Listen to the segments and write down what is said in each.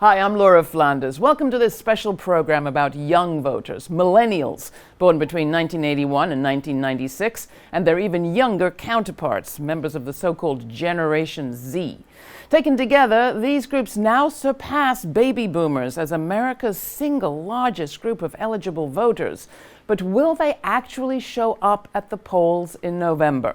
Hi, I'm Laura Flanders. Welcome to this special program about young voters, millennials, born between 1981 and 1996, and their even younger counterparts, members of the so-called Generation Z. Taken together, these groups now surpass baby boomers as America's single largest group of eligible voters. But will they actually show up at the polls in November?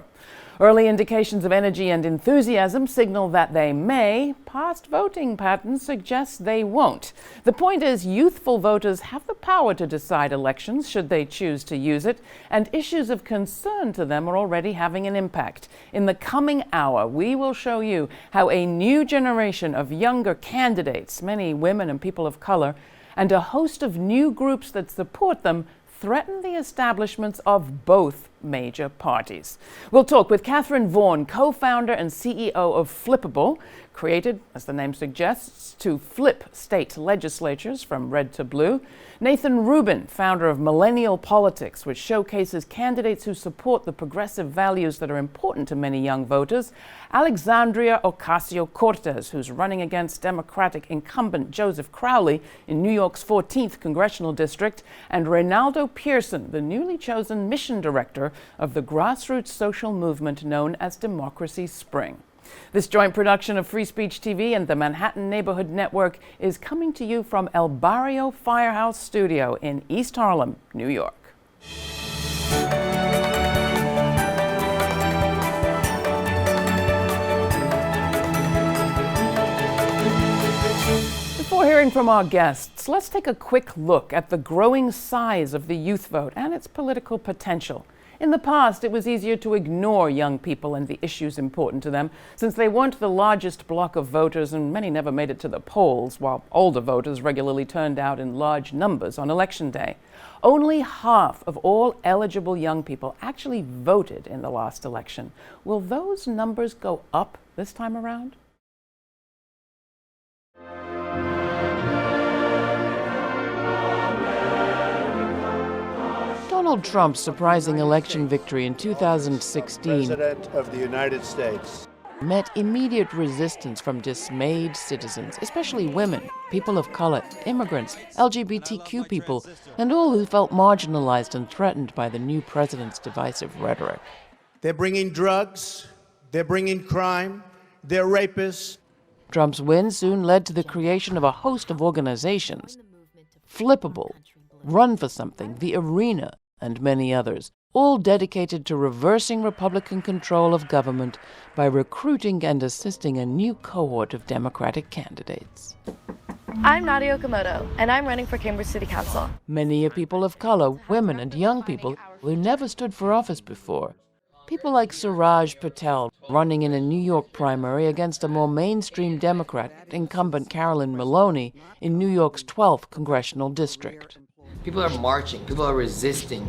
Early indications of energy and enthusiasm signal that they may. Past voting patterns suggest they won't. The point is, youthful voters have the power to decide elections should they choose to use it, and issues of concern to them are already having an impact. In the coming hour, we will show you how a new generation of younger candidates, many women and people of color, and a host of new groups that support them threaten the establishments of both major parties. We'll talk with Vaughn, co-founder and CEO of Flippable, created, as the name suggests, to flip state legislatures from red to blue. Nathan Rubin, founder of Millennial Politics, which showcases candidates who support the progressive values that are important to many young voters. Alexandria Ocasio-Cortez, who's running against Democratic incumbent Joseph Crowley in New York's 14th Congressional District. And Renaldo Pearson, the newly chosen mission director of the grassroots social movement known as Democracy Spring. This joint production of Free Speech TV and the Manhattan Neighborhood Network is coming to you from El Barrio Firehouse Studio in East Harlem, New York. Before hearing from our guests, let's take a quick look at the growing size of the youth vote and its political potential. In the past, it was easier to ignore young people and the issues important to them, since they weren't the largest block of voters and many never made it to the polls, while older voters regularly turned out in large numbers on Election Day. Only half of all eligible young people actually voted in the last election. Will those numbers go up this time around? Donald Trump's surprising election victory in 2016 President of the United States met immediate resistance from dismayed citizens, especially women, people of color, immigrants, LGBTQ people, and all who felt marginalized and threatened by the new president's divisive rhetoric. They're bringing drugs, they're bringing crime, they're rapists. Trump's win soon led to the creation of a host of organizations: Flippable, Run for Something, The Arena, and many others, all dedicated to reversing Republican control of government by recruiting and assisting a new cohort of Democratic candidates. I'm Nadia Okamoto, and I'm running for Cambridge City Council. Many are people of color, women and young people who never stood for office before. People like Suraj Patel, running in a New York primary against a more mainstream Democrat, incumbent Carolyn Maloney, in New York's 12th Congressional District. People are marching, people are resisting,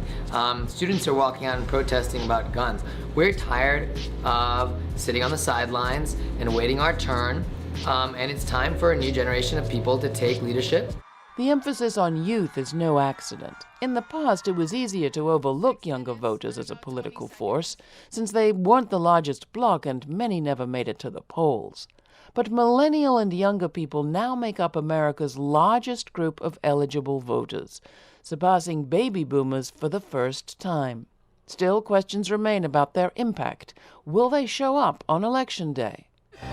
students are walking out and protesting about guns. We're tired of sitting on the sidelines and waiting our turn, and it's time for a new generation of people to take leadership. The emphasis on youth is no accident. In the past, it was easier to overlook younger voters as a political force, since they weren't the largest bloc and many never made it to the polls. But millennial and younger people now make up America's largest group of eligible voters, surpassing baby boomers for the first time. Still, questions remain about their impact. Will they show up on Election Day?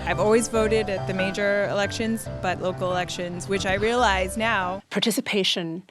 I've always voted at the major elections, but local elections, which I realize now. Participation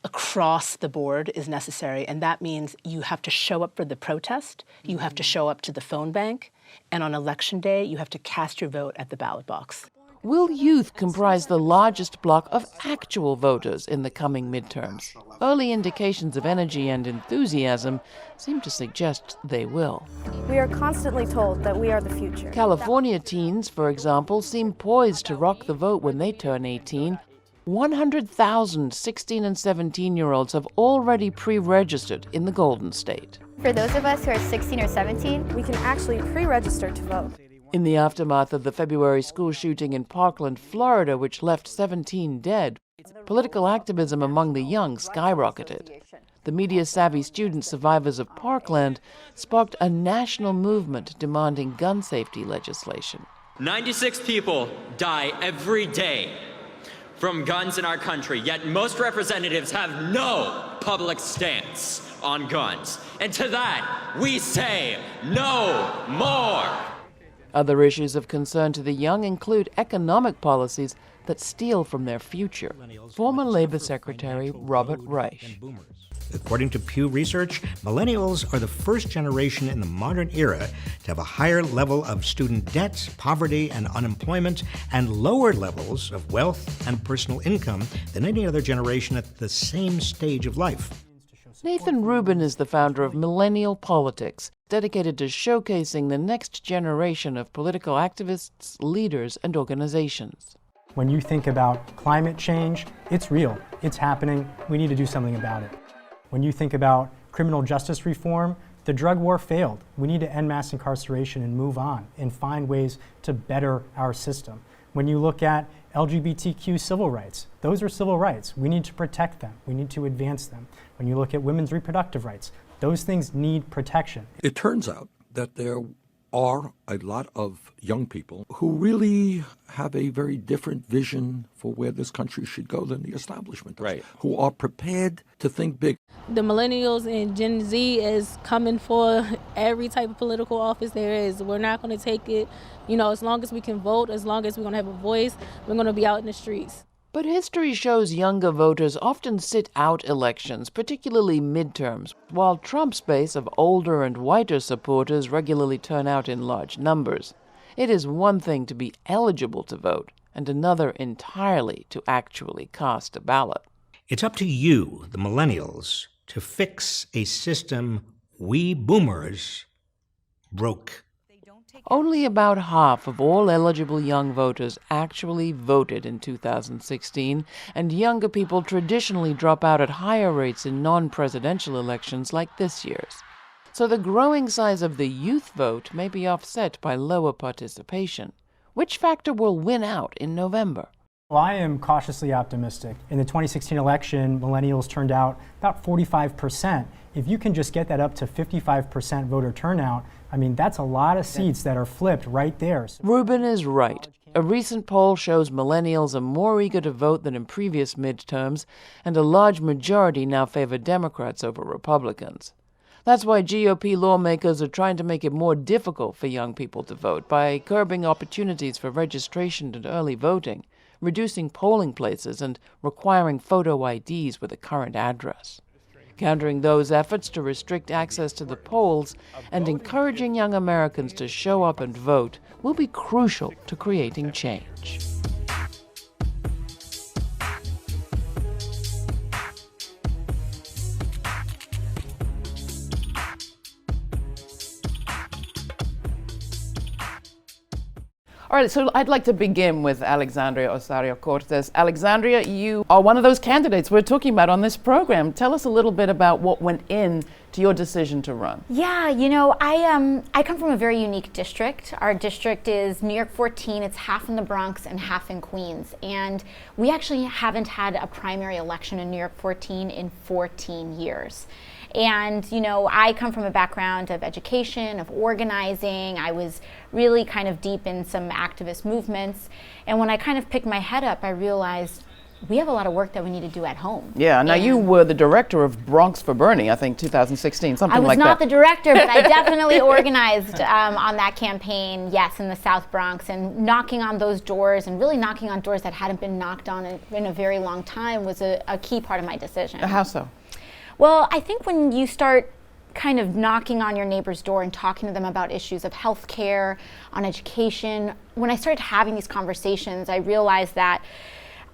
across the board is necessary, and that means you have to show up for the protest, you have to show up to the phone bank, and on Election Day, you have to cast your vote at the ballot box. Will youth comprise the largest block of actual voters in the coming midterms? Early indications of energy and enthusiasm seem to suggest they will. We are constantly told that we are the future. California teens, for example, seem poised to rock the vote when they turn 18. 100,000 16 and 17-year-olds have already pre-registered in the Golden State. For those of us who are 16 or 17, We can actually pre-register to vote. In the aftermath of the February school shooting in Parkland, Florida, which left 17 dead, political activism among the young skyrocketed. The media-savvy student survivors of Parkland sparked a national movement demanding gun safety legislation. 96 people die every day from guns in our country, yet most representatives have no public stance on guns. And to that, we say no more. Other issues of concern to the young include economic policies that steal from their future. Former Labor Secretary Robert Reich. According to Pew Research, millennials are the first generation in the modern era to have a higher level of student debt, poverty, and unemployment, and lower levels of wealth and personal income than any other generation at the same stage of life. Nathan Rubin is the founder of Millennial Politics, dedicated to showcasing the next generation of political activists, leaders, and organizations. When you think about climate change, it's real, it's happening, we need to do something about it. When you think about criminal justice reform, the drug war failed. We need to end mass incarceration and move on and find ways to better our system. When you look at LGBTQ civil rights, those are civil rights. We need to protect them. We need to advance them. When you look at women's reproductive rights, those things need protection. It turns out that there are a lot of young people who really have a very different vision for where this country should go than the establishment does, right, who are prepared to think big. The millennials and Gen Z is coming for every type of political office there is. We're not going to take it, as long as we can vote, as long as we're going to have a voice, we're going to be out in the streets. But history shows younger voters often sit out elections, particularly midterms, while Trump's base of older and whiter supporters regularly turn out in large numbers. It is one thing to be eligible to vote, and another entirely to actually cast a ballot. It's up to you, the millennials, to fix a system we boomers broke. Only about half of all eligible young voters actually voted in 2016, and younger people traditionally drop out at higher rates in non-presidential elections like this year's. So the growing size of the youth vote may be offset by lower participation. Which factor will win out in November? Well, I am cautiously optimistic. In the 2016 election, millennials turned out about 45%. If you can just get that up to 55% voter turnout, that's a lot of seats that are flipped right there. Rubin is right. A recent poll shows millennials are more eager to vote than in previous midterms, and a large majority now favor Democrats over Republicans. That's why GOP lawmakers are trying to make it more difficult for young people to vote by curbing opportunities for registration and early voting, reducing polling places, and requiring photo IDs with a current address. Countering those efforts to restrict access to the polls and encouraging young Americans to show up and vote will be crucial to creating change. All right, so I'd like to begin with Alexandria Ocasio-Cortez. Alexandria, you are one of those candidates we're talking about on this program. Tell us a little bit about what went in to your decision to run. Yeah, I come from a very unique district. Our district is New York 14. It's half in the Bronx and half in Queens. And we actually haven't had a primary election in New York 14 in 14 years. And, I come from a background of education, of organizing. I was really kind of deep in some activist movements. And when I kind of picked my head up, I realized we have a lot of work that we need to do at home. Yeah, now you were the director of Bronx for Bernie, I think, 2016, something like that. I was not the director, but I definitely organized on that campaign, yes, in the South Bronx, and knocking on those doors and really knocking on doors that hadn't been knocked on in a very long time was a key part of my decision. How so? Well, I think when you start kind of knocking on your neighbor's door and talking to them about issues of healthcare, on education, when I started having these conversations, I realized that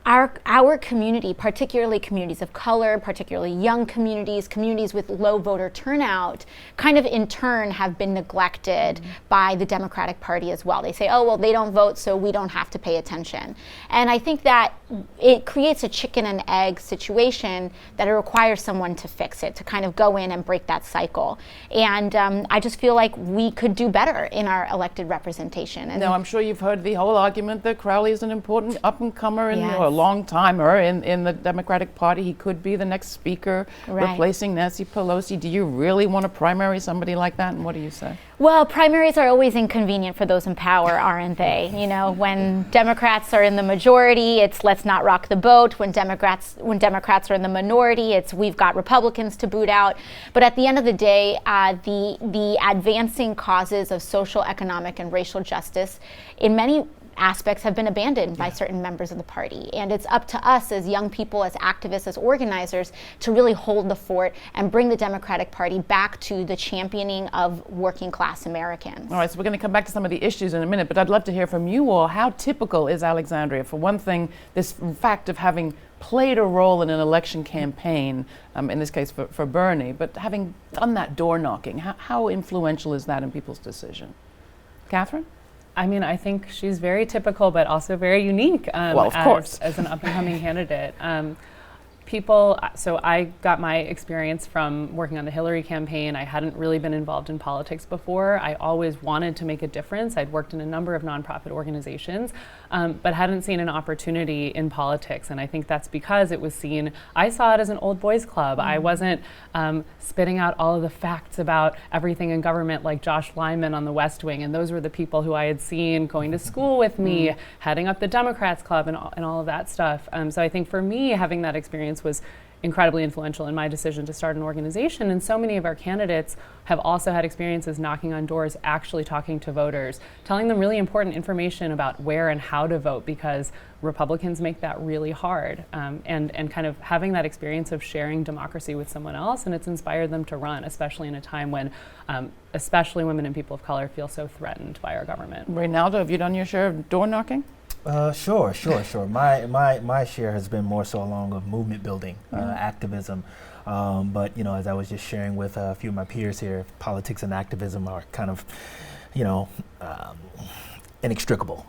our community, particularly communities of color, particularly young communities, communities with low voter turnout, kind of in turn have been neglected by the Democratic Party as well. They say, oh, well, they don't vote, so we don't have to pay attention. And I think that it creates a chicken and egg situation that it requires someone to fix it, to kind of go in and break that cycle. And I just feel like we could do better in our elected representation. And now, I'm sure you've heard the whole argument that Crowley is an important up-and-comer in long-timer in the Democratic Party. He could be the next speaker, Right. replacing Nancy Pelosi. Do you really want to primary somebody like that, and what do you say? Well, primaries are always inconvenient for those in power, aren't they? You know, when Democrats are in the majority, it's let's not rock the boat. When Democrats are in the minority, it's we've got Republicans to boot out. But at the end of the day, the advancing causes of social, economic, and racial justice in many aspects have been abandoned by certain members of the party. And it's up to us as young people, as activists, as organizers, to really hold the fort and bring the Democratic Party back to the championing of working class Americans. All right, so we're going to come back to some of the issues in a minute, but I'd love to hear from you all. How typical is Alexandria? For one thing, this fact of having played a role in an election campaign, in this case for Bernie, but having done that door knocking, how influential is that in people's decision? Catherine? I mean, I think she's very typical, but also very unique. Well, of course. As an up-and-coming candidate. So I got my experience from working on the Hillary campaign. I hadn't really been involved in politics before. I always wanted to make a difference. I'd worked in a number of nonprofit organizations, but hadn't seen an opportunity in politics. And I think that's because it was seen, I saw it as an old boys club. I wasn't spitting out all of the facts about everything in government like Josh Lyman on the West Wing. And those were the people who I had seen going to school with me, heading up the Democrats Club and all of that stuff. So I think for me, having that experience was incredibly influential in my decision to start an organization. And so many of our candidates have also had experiences knocking on doors, actually talking to voters, telling them really important information about where and how to vote, because Republicans make that really hard. And kind of having that experience of sharing democracy with someone else, and it's inspired them to run, especially in a time when especially women and people of color feel so threatened by our government. Renaldo, have you done your share of door knocking? Sure. My share has been more so along of movement building, activism. But, you know, as I was just sharing with a few of my peers here, politics and activism are kind of, you know, inextricable.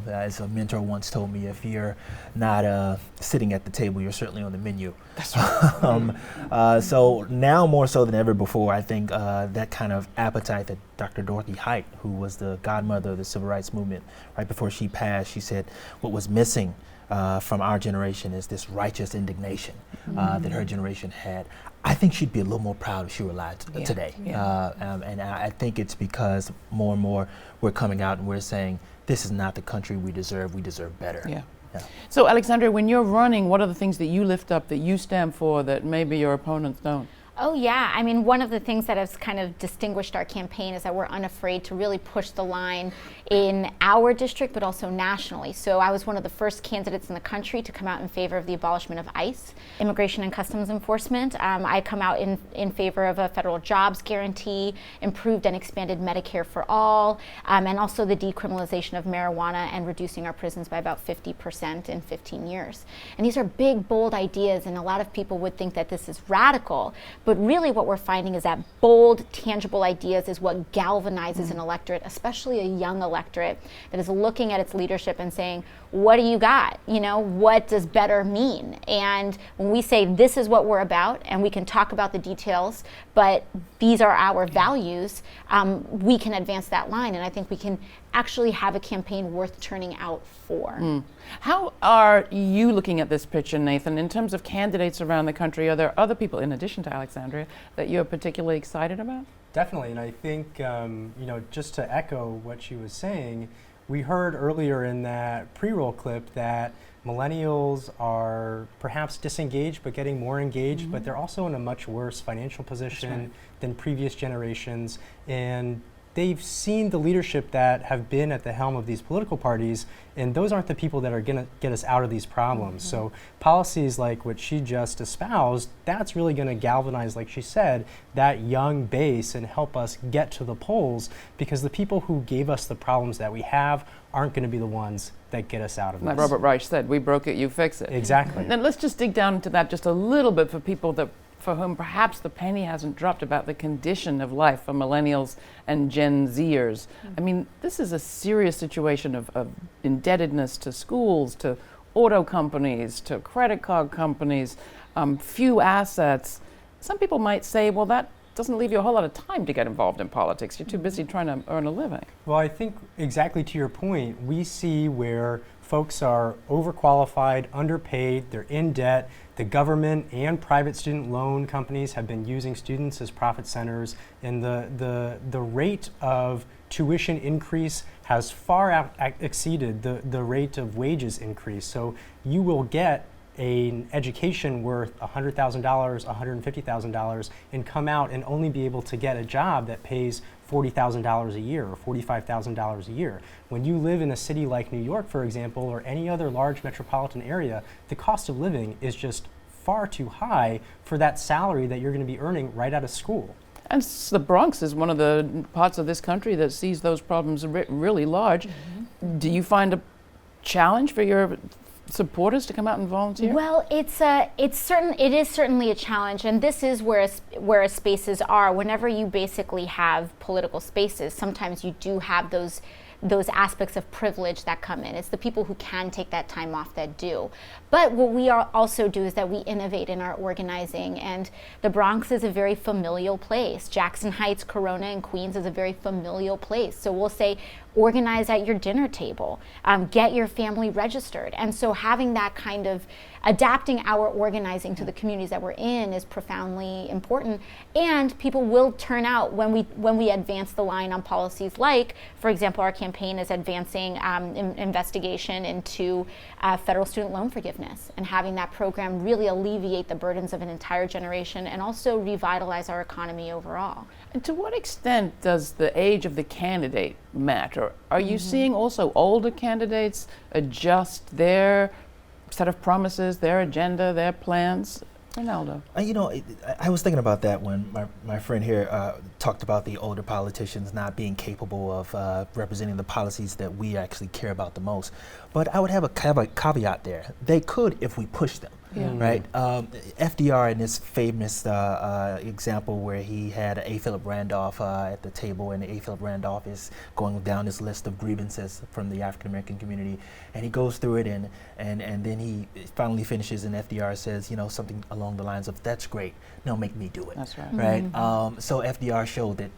As a mentor once told me, if you're not sitting at the table, you're certainly on the menu. That's right. So now more so than ever before, I think that kind of appetite that Dr. Dorothy Height, who was the godmother of the civil rights movement, right before she passed, she said what was missing from our generation is this righteous indignation that her generation had. I think she'd be a little more proud if she were alive today. And I think it's because more and more we're coming out and we're saying, this is not the country we deserve better. Yeah. So Alexandria, when you're running, what are the things that you lift up, that you stand for, that maybe your opponents don't? Oh yeah, I mean, one of the things that has kind of distinguished our campaign is that we're unafraid to really push the line in our district, but also nationally. So I was one of the first candidates in the country to come out in favor of the abolishment of ICE, Immigration and Customs Enforcement. I come out in favor of a federal jobs guarantee, improved and expanded Medicare for all, and also the decriminalization of marijuana and reducing our prisons by about 50% in 15 years. And these are big, bold ideas, and a lot of people would think that this is radical. But really what we're finding is that bold, tangible ideas is what galvanizes an electorate, especially a young electorate that is looking at its leadership and saying, what do you got? You know, what does better mean? And when we say this is what we're about, and we can talk about the details, but these are our values, we can advance that line. And I think we can actually have a campaign worth turning out for. How are you looking at this picture, Nathan, in terms of candidates around the country? Are there other people, in addition to Alexandria, that you're particularly excited about? Definitely, and I think, you know, just to echo what she was saying, we heard earlier in that pre-roll clip that millennials are perhaps disengaged but getting more engaged, but they're also in a much worse financial position than previous generations. And they've seen the leadership that have been at the helm of these political parties, and those aren't the people that are going to get us out of these problems. So policies like what she just espoused, that's really going to galvanize, like she said, that young base and help us get to the polls, because the people who gave us the problems that we have aren't going to be the ones that get us out of Like this. Robert Reich said, we broke it, you fix it. Exactly. Then let's just dig down into that just a little bit for people that for whom perhaps the penny hasn't dropped about the condition of life for millennials and Gen Zers. I mean, this is a serious situation of indebtedness to schools, to auto companies, to credit card companies, few assets. Some people might say, well, that doesn't leave you a whole lot of time to get involved in politics. You're too busy trying to earn a living. Well, I think exactly to your point, we see where folks are overqualified, underpaid, they're in debt. The government and private student loan companies have been using students as profit centers, and the rate of tuition increase has far exceeded the rate of wages increase. So you will get an education worth $100,000, $150,000, and come out and only be able to get a job that pays $40,000 a year or $45,000 a year. When you live in a city like New York, for example, or any other large metropolitan area, the cost of living is just far too high for that salary that you're going to be earning right out of school. And the Bronx is one of the parts of this country that sees those problems really large. Mm-hmm. Do you find a challenge for your supporters to come out and volunteer? Well, it is certainly a challenge, and this is where spaces are. Whenever you basically have political spaces, sometimes you do have those aspects of privilege that come in. It's the people who can take that time off that do. But what we also do is that we innovate in our organizing, and the Bronx is a very familial place. Jackson Heights, Corona, and Queens is a very familial place. So we'll say, organize at your dinner table, get your family registered. And so having that kind of adapting our organizing to the communities that we're in is profoundly important. And people will turn out when we advance the line on policies like, for example, our campaign is advancing investigation into federal student loan forgiveness, and having that program really alleviate the burdens of an entire generation and also revitalize our economy overall. And to what extent does the age of the candidate matter? Are you seeing also older candidates adjust their set of promises, their agenda, their plans? Renaldo. I was thinking about that when my friend here talked about the older politicians not being capable of representing the policies that we actually care about the most. But I would have a caveat there. They could if we push them. Yeah. Right? FDR in this famous example where he had A. Philip Randolph at the table, and A. Philip Randolph is going down this list of grievances from the African American community, and he goes through it, and then he finally finishes, and FDR says, something along the lines of, "That's great, now make me do it." That's right. Right? Mm-hmm. So FDR showed that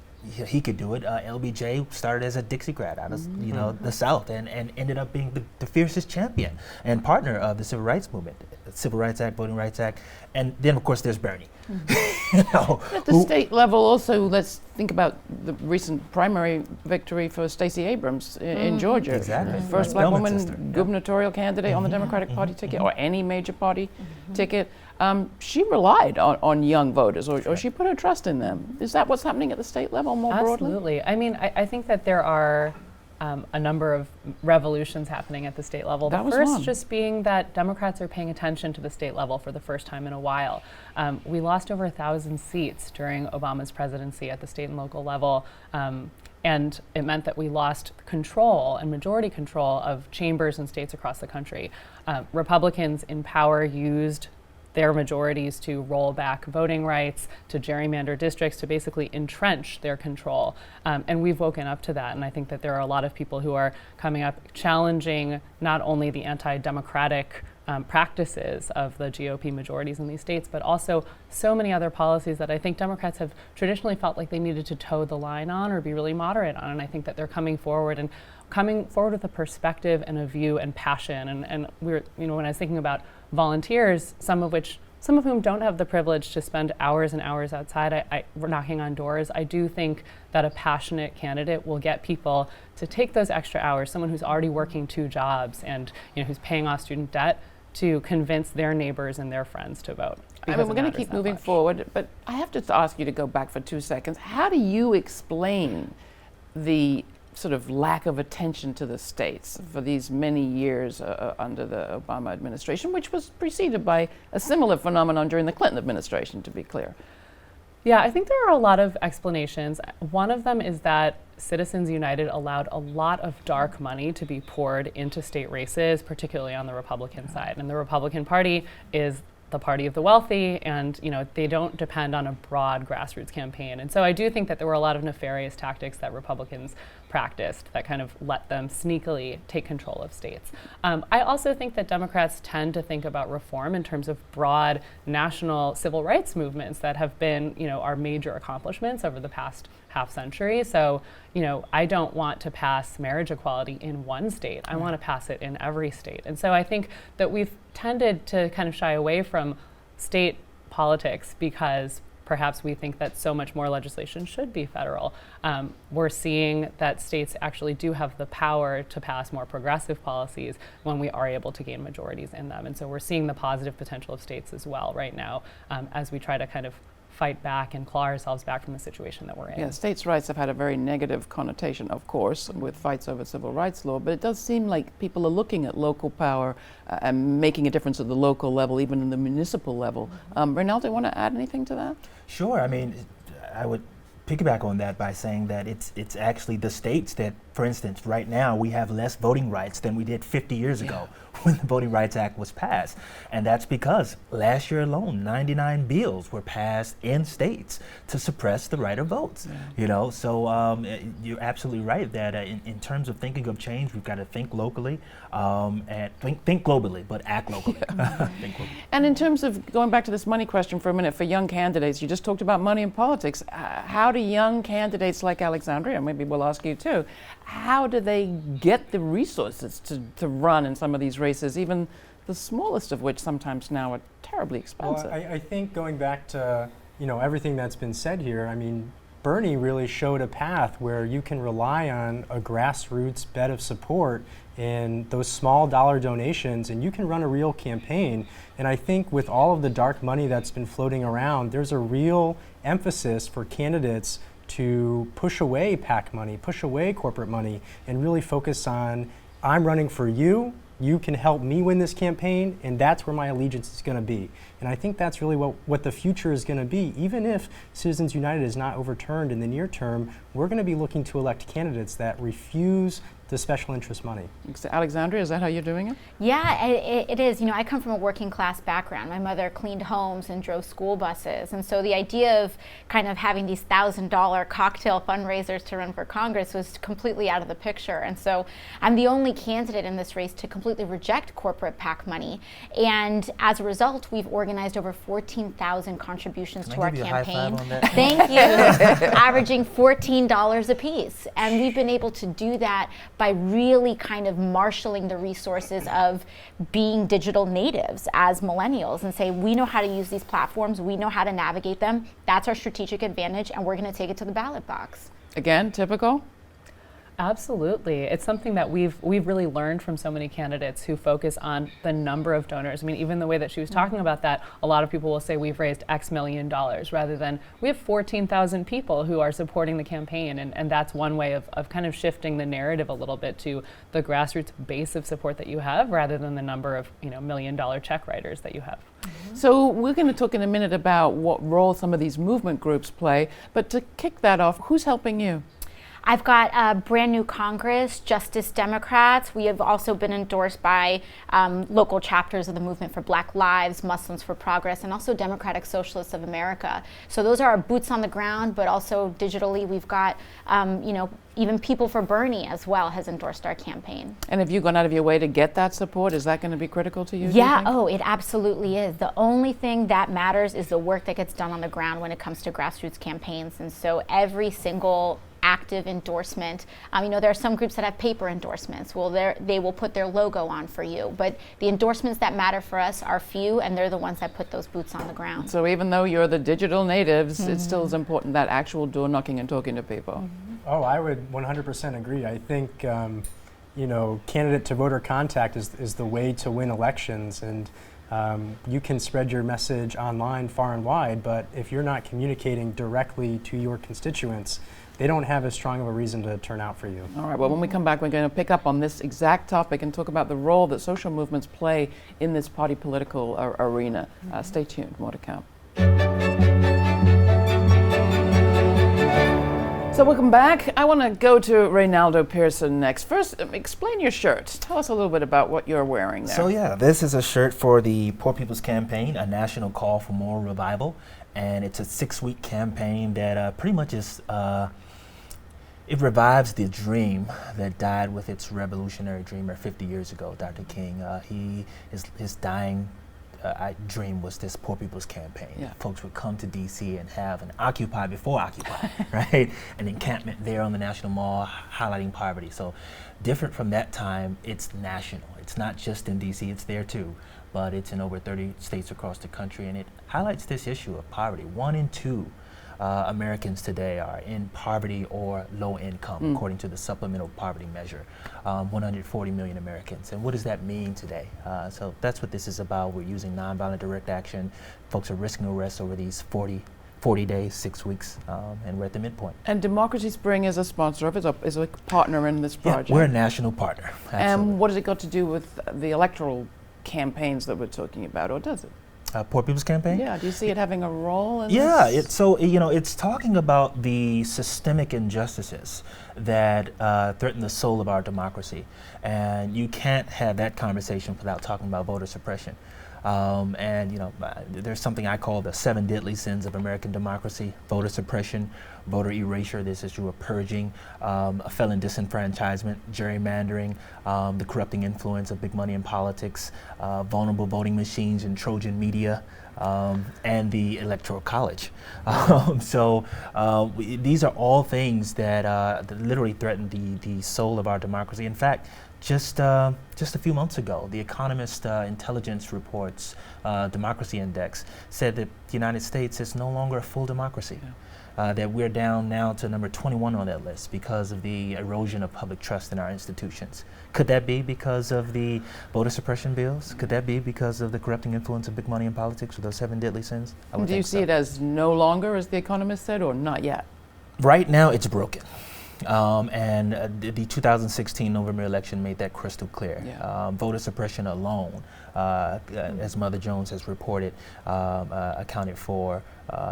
he could do it. LBJ started as a Dixie grad out of the South, and ended up being the fiercest champion and partner of the Civil Rights Movement, the Civil Rights Act, Voting Rights Act, and then of course there's Bernie. Mm-hmm. At the state level also, let's think about the recent primary victory for Stacey Abrams in Georgia. Exactly. First black woman gubernatorial candidate on the Democratic Party ticket, or any major party ticket. She relied on young voters, or she put her trust in them. Is that what's happening at the state level more broadly? Absolutely. I mean, I think that there are a number of revolutions happening at the state level. The first just being that Democrats are paying attention to the state level for the first time in a while. We lost over 1,000 seats during Obama's presidency at the state and local level. And it meant that we lost control and majority control of chambers and states across the country. Republicans in power used their majorities to roll back voting rights, to gerrymander districts, to basically entrench their control. And we've woken up to that. And I think that there are a lot of people who are coming up challenging not only the anti-democratic practices of the GOP majorities in these states, but also so many other policies that I think Democrats have traditionally felt like they needed to toe the line on or be really moderate on. And I think that they're coming forward with a perspective and a view and passion. And we're, when I was thinking about volunteers, some of whom don't have the privilege to spend hours and hours outside, we're knocking on doors. I do think that a passionate candidate will get people to take those extra hours, someone who's already working 2 jobs and who's paying off student debt, to convince their neighbors and their friends to vote. I mean, we're going to keep moving forward, but I have to ask you to go back for 2 seconds. How do you explain the sort of lack of attention to the states for these many years under the Obama administration, which was preceded by a similar phenomenon during the Clinton administration, to be clear? Yeah, I think there are a lot of explanations. One of them is that Citizens United allowed a lot of dark money to be poured into state races, particularly on the Republican side. And the Republican Party is the party of the wealthy, and they don't depend on a broad grassroots campaign. And so I do think that there were a lot of nefarious tactics that Republicans practiced that kind of let them sneakily take control of states. I also think that Democrats tend to think about reform in terms of broad national civil rights movements that have been, our major accomplishments over the past half century. So, I don't want to pass marriage equality in one state. I want to pass it in every state. And so I think that we've tended to kind of shy away from state politics because perhaps we think that so much more legislation should be federal. We're seeing that states actually do have the power to pass more progressive policies when we are able to gain majorities in them. And so we're seeing the positive potential of states as well right now as we try to kind of fight back and claw ourselves back from the situation that we're in. Yeah, states' rights have had a very negative connotation, of course, with fights over civil rights law, but it does seem like people are looking at local power and making a difference at the local level, even in the municipal level. Renaldo, want to add anything to that? Sure. I mean, I would piggyback on that by saying that it's actually the states that, for instance, right now we have less voting rights than we did 50 years ago when the Voting Rights Act was passed. And that's because last year alone, 99 bills were passed in states to suppress the right of votes. So you're absolutely right that in terms of thinking of change, we've got to think locally and think globally, but act locally. Think globally. And in terms of going back to this money question for a minute, for young candidates, you just talked about money in politics. How do young candidates like Alexandria, maybe we'll ask you too, how do they get the resources to run in some of these races, even the smallest of which sometimes now are terribly expensive? Well, I think going back to everything that's been said here, I mean, Bernie really showed a path where you can rely on a grassroots bed of support in those small dollar donations, and you can run a real campaign. And I think with all of the dark money that's been floating around, there's a real emphasis for candidates to push away PAC money, push away corporate money, and really focus on, I'm running for you, you can help me win this campaign, and that's where my allegiance is going to be. And I think that's really what the future is going to be. Even if Citizens United is not overturned in the near term, we're going to be looking to elect candidates that refuse the special interest money. Alexandria, is that how you're doing it? Yeah, it is. I come from a working class background. My mother cleaned homes and drove school buses. And so the idea of kind of having these $1,000 cocktail fundraisers to run for Congress was completely out of the picture. And so I'm the only candidate in this race to completely reject corporate PAC money. And as a result, we've organized over 14,000 contributions to our campaign. Thank you. Averaging $14 a piece. And we've been able to do that by really kind of marshaling the resources of being digital natives as millennials and say, we know how to use these platforms, we know how to navigate them, that's our strategic advantage, and we're going to take it to the ballot box. Again, typical? Absolutely. It's something that we've really learned from so many candidates who focus on the number of donors. I mean, even the way that she was talking about that, a lot of people will say we've raised X million dollars rather than we have 14,000 people who are supporting the campaign. And that's one way of kind of shifting the narrative a little bit to the grassroots base of support that you have rather than the number of $1 million check writers that you have. So we're going to talk in a minute about what role some of these movement groups play. But to kick that off, who's helping you? I've got a brand new Congress, Justice Democrats. We have also been endorsed by local chapters of the Movement for Black Lives, Muslims for Progress, and also Democratic Socialists of America. So those are our boots on the ground, but also digitally we've got, even People for Bernie as well has endorsed our campaign. And have you gone out of your way to get that support? Is that going to be critical to you? Yeah, it absolutely is. The only thing that matters is the work that gets done on the ground when it comes to grassroots campaigns. And so every single active endorsement. There are some groups that have paper endorsements. Well, they will put their logo on for you. But the endorsements that matter for us are few, and they're the ones that put those boots on the ground. So even though you're the digital natives, it still is important that actual door knocking and talking to people. Oh, I would 100% agree. I think, candidate to voter contact is the way to win elections. And you can spread your message online far and wide, but if you're not communicating directly to your constituents, they don't have as strong of a reason to turn out for you. All right, well, when we come back, we're going to pick up on this exact topic and talk about the role that social movements play in this party political arena. Stay tuned, more to come. So welcome back. I want to go to Renaldo Pearson next. First, explain your shirt. Tell us a little bit about what you're wearing there. So yeah, this is a shirt for the Poor People's Campaign, a national call for moral revival. And it's a 6-week campaign that pretty much is It revives the dream that died with its revolutionary dreamer 50 years ago, Dr. King. His dying dream was this Poor People's Campaign. Yeah. Folks would come to D.C. and have an Occupy before Occupy, right? An encampment there on the National Mall highlighting poverty. So different from that time, it's national. It's not just in D.C., it's there too, but it's in over 30 states across the country, and it highlights this issue of poverty. 1 in 2 Americans today are in poverty or low income, according to the Supplemental Poverty Measure. 140 million Americans. And what does that mean today? So that's what this is about. We're using nonviolent direct action. Folks are risking arrest over these 40 days, 6 weeks, and we're at the midpoint. And Democracy Spring is a sponsor of it, is a partner in this project. Yeah, we're a national partner. Absolutely. And what has it got to do with the electoral campaigns that we're talking about, or does it? Poor People's Campaign? Yeah, do you see it having a role in this? Yeah, it's talking about the systemic injustices that threaten the soul of our democracy. And you can't have that conversation without talking about voter suppression. There's something I call the 7 deadly sins of American democracy: voter suppression, voter erasure, this issue of purging, felon disenfranchisement, gerrymandering, the corrupting influence of big money in politics, vulnerable voting machines and Trojan media, and the Electoral College. These are all things that literally threaten the soul of our democracy. In fact, just a few months ago, the Economist Intelligence Report's Democracy Index said that the United States is no longer a full democracy. Yeah. That we're down now to number 21 on that list because of the erosion of public trust in our institutions. Could that be because of the voter suppression bills? Could that be because of the corrupting influence of big money in politics or those 7 deadly sins? Do you see it as no longer, as the Economist said, or not yet? Right now, it's broken. The 2016 November election made that crystal clear. Yeah. Voter suppression alone, as Mother Jones has reported, accounted for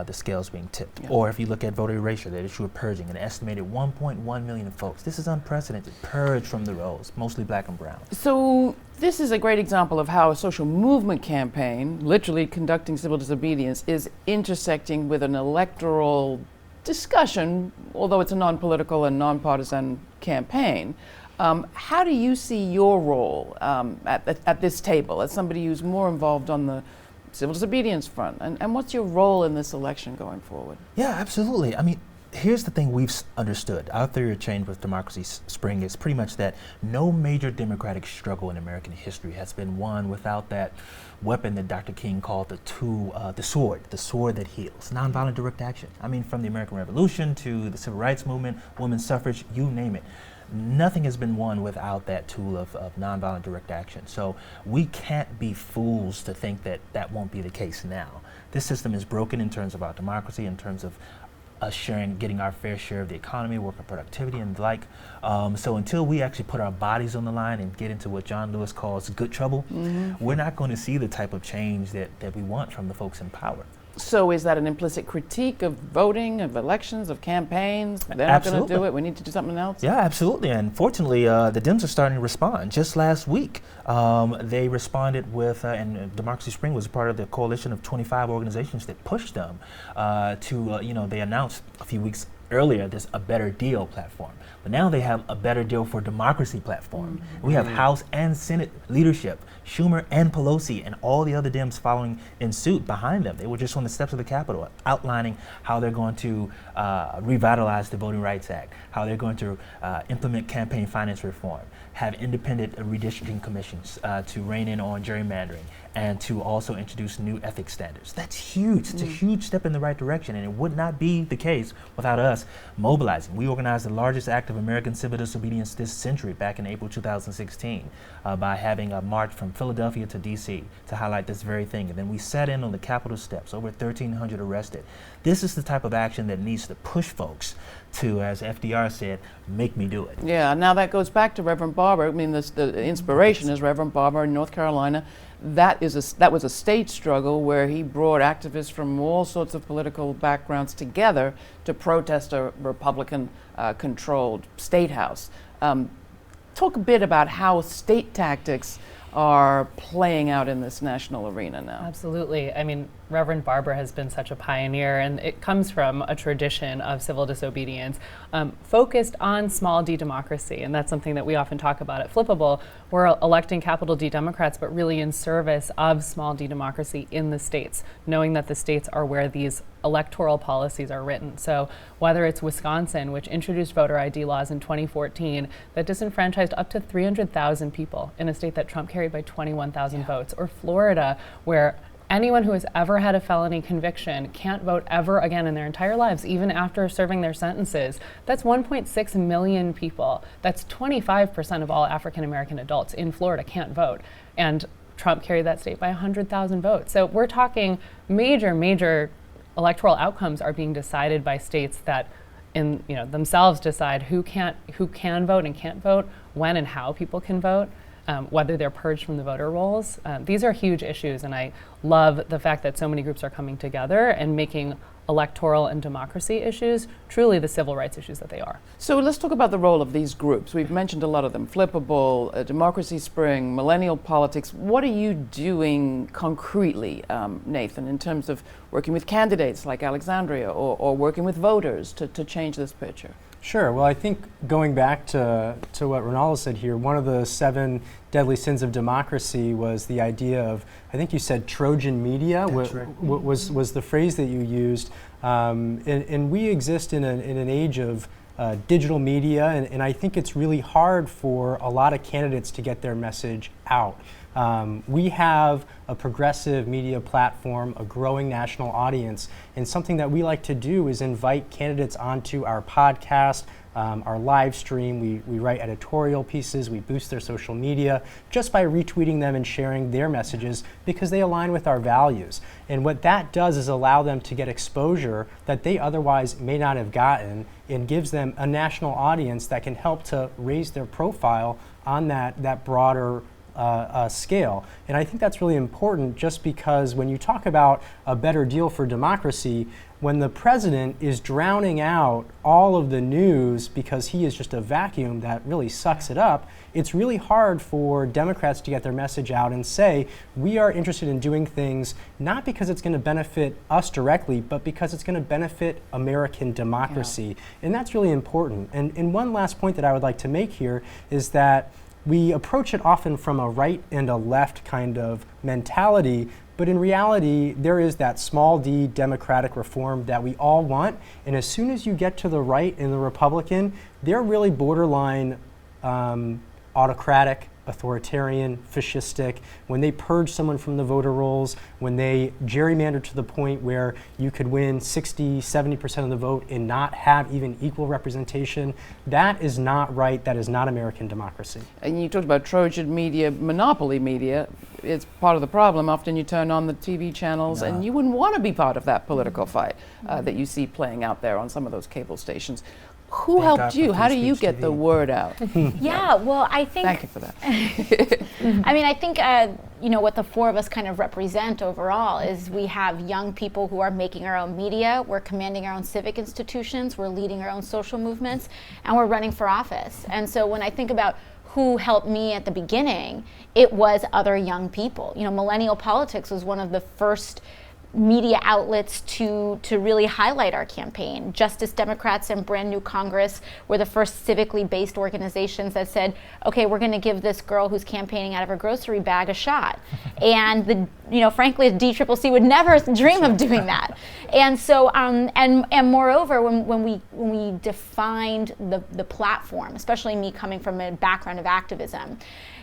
the scales being tipped. Yeah. Or if you look at voter erasure, the issue of purging, an estimated 1.1 million folks. This is unprecedented. Purged from the rolls, mostly black and brown. So this is a great example of how a social movement campaign, literally conducting civil disobedience, is intersecting with an electoral discussion, although it's a non-political and non-partisan campaign. How do you see your role at this table as somebody who's more involved on the civil disobedience front? And what's your role in this election going forward? Yeah, absolutely. I mean, here's the thing we've understood. Our theory of change with Democracy Spring is pretty much that no major democratic struggle in American history has been won without that weapon that Dr. King called the sword that heals, nonviolent direct action. I mean, from the American Revolution to the Civil Rights Movement, women's suffrage, you name it. Nothing has been won without that tool of nonviolent direct action. So we can't be fools to think that that won't be the case now. This system is broken in terms of our democracy, in terms of us getting our fair share of the economy, worker productivity, and the like. So until we actually put our bodies on the line and get into what John Lewis calls good trouble, we're not going to see the type of change that we want from the folks in power. So is that an implicit critique of voting, of elections, of campaigns? They're not going to do it, we need to do something else? Yeah, absolutely. And fortunately, the Dems are starting to respond. Just last week, they responded with, and Democracy Spring was part of the coalition of 25 organizations that pushed them they announced a few weeks earlier this A Better Deal platform. But now they have a Better Deal for Democracy platform. We have House and Senate leadership, Schumer and Pelosi and all the other Dems following in suit behind them. They were just on the steps of the Capitol outlining how they're going to revitalize the Voting Rights Act, how they're going to implement campaign finance reform, have independent redistricting commissions to rein in on gerrymandering, and to also introduce new ethics standards. That's huge. It's a huge step in the right direction, and it would not be the case without us mobilizing. We organized the largest act of American civil disobedience this century back in April 2016 by having a march from Philadelphia to D.C. to highlight this very thing. And then we sat in on the Capitol steps, over 1,300 arrested. This is the type of action that needs to push folks to, as FDR said, make me do it. Yeah, now that goes back to Reverend Barber. I mean, the inspiration is Reverend Barber in North Carolina. That was a state struggle where he brought activists from all sorts of political backgrounds together to protest a Republican-controlled state house. Talk a bit about how state tactics are playing out in this national arena now? Absolutely. I mean, Reverend Barber has been such a pioneer, and it comes from a tradition of civil disobedience focused on small d democracy, and that's something that we often talk about at Flippable. We're electing capital D Democrats, but really in service of small d democracy in the states, knowing that the states are where these electoral policies are written. So whether it's Wisconsin, which introduced voter ID laws in 2014 that disenfranchised up to 300,000 people in a state that Trump carried by 21,000 votes, or Florida, where anyone who has ever had a felony conviction can't vote ever again in their entire lives, even after serving their sentences. That's 1.6 million people. That's 25% of all African American adults in Florida can't vote. And Trump carried that state by 100,000 votes. So we're talking major electoral outcomes are being decided by states that themselves decide who can vote and can't vote, when and how people can vote. Whether they're purged from the voter rolls. These are huge issues, and I love the fact that so many groups are coming together and making electoral and democracy issues truly the civil rights issues that they are. So let's talk about the role of these groups. We've mentioned a lot of them: Flippable, Democracy Spring, Millennial Politics. What are you doing concretely, Nathan, in terms of working with candidates like Alexandria or working with voters to change this picture? Sure. Well, I think going back to what Renaldo said here, one of the 7 deadly sins of democracy was the idea of, I think you said Trojan media. That's right. Was the phrase that you used. And we exist in an age of digital media, and I think it's really hard for a lot of candidates to get their message out. We have a progressive media platform, a growing national audience, and something that we like to do is invite candidates onto our podcast, our live stream. We write editorial pieces, we boost their social media just by retweeting them and sharing their messages because they align with our values. And what that does is allow them to get exposure that they otherwise may not have gotten, and gives them a national audience that can help to raise their profile on that broader scale. And I think that's really important, just because when you talk about a better deal for democracy, when the president is drowning out all of the news because he is just a vacuum that really sucks it up, it's really hard for Democrats to get their message out and say, we are interested in doing things not because it's going to benefit us directly, but because it's going to benefit American democracy. Yeah. And that's really important. And one last point that I would like to make here is that we approach it often from a right and a left kind of mentality, but in reality, there is that small d democratic reform that we all want. And as soon as you get to the right and the Republican, they're really borderline autocratic, authoritarian, fascistic. When they purge someone from the voter rolls, when they gerrymander to the point where you could win 60, 70% of the vote and not have even equal representation, that is not right. That is not American democracy. And you talked about Trojan media, monopoly media. It's part of the problem. Often you turn on the TV channels and you wouldn't want to be part of that political fight that you see playing out there on some of those cable stations. Who helped you? How do you get the word out? Yeah, well, I think... Thank you for that. I mean, I think, what the 4 of us kind of represent overall is we have young people who are making our own media, we're commanding our own civic institutions, we're leading our own social movements, and we're running for office. And so when I think about who helped me at the beginning, it was other young people. Millennial Politics was one of the first media outlets to really highlight our campaign. Justice Democrats and Brand New Congress were the first civically based organizations that said, okay, we're going to give this girl who's campaigning out of her grocery bag a shot. And frankly, the DCCC would never dream of doing that. And so, and moreover, when we defined the platform, especially me coming from a background of activism,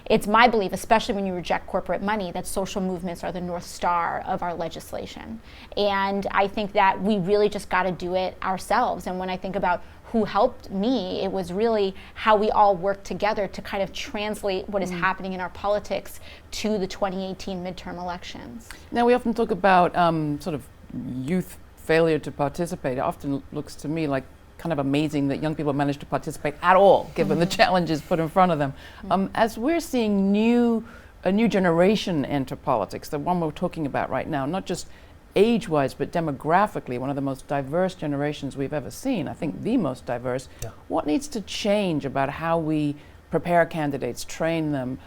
it's my belief, especially when you reject corporate money, that social movements are the North Star of our legislation. And I think that we really just got to do it ourselves. And when I think about who helped me, it was really how we all worked together to kind of translate what is happening in our politics to the 2018 midterm elections. Now, we often talk about sort of youth failure to participate. It often looks to me like kind of amazing that young people manage to participate at all, given the challenges put in front of them. As we're seeing a new generation enter politics, the one we're talking about right now, not just age-wise, but demographically, one of the most diverse generations we've ever seen, I think the most diverse. Yeah. What needs to change about how we prepare candidates, train them,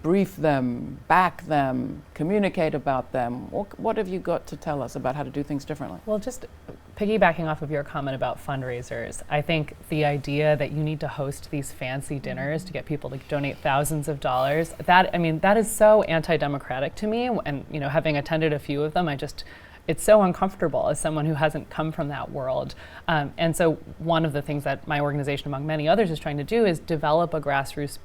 brief them, back them, communicate about them? What have you got to tell us about how to do things differently? Well, just piggybacking off of your comment about fundraisers, I think the idea that you need to host these fancy dinners to get people to donate thousands of dollars, that is so anti-democratic to me. And having attended a few of them, it's so uncomfortable as someone who hasn't come from that world. And so one of the things that my organization, among many others, is trying to do is develop a grassroots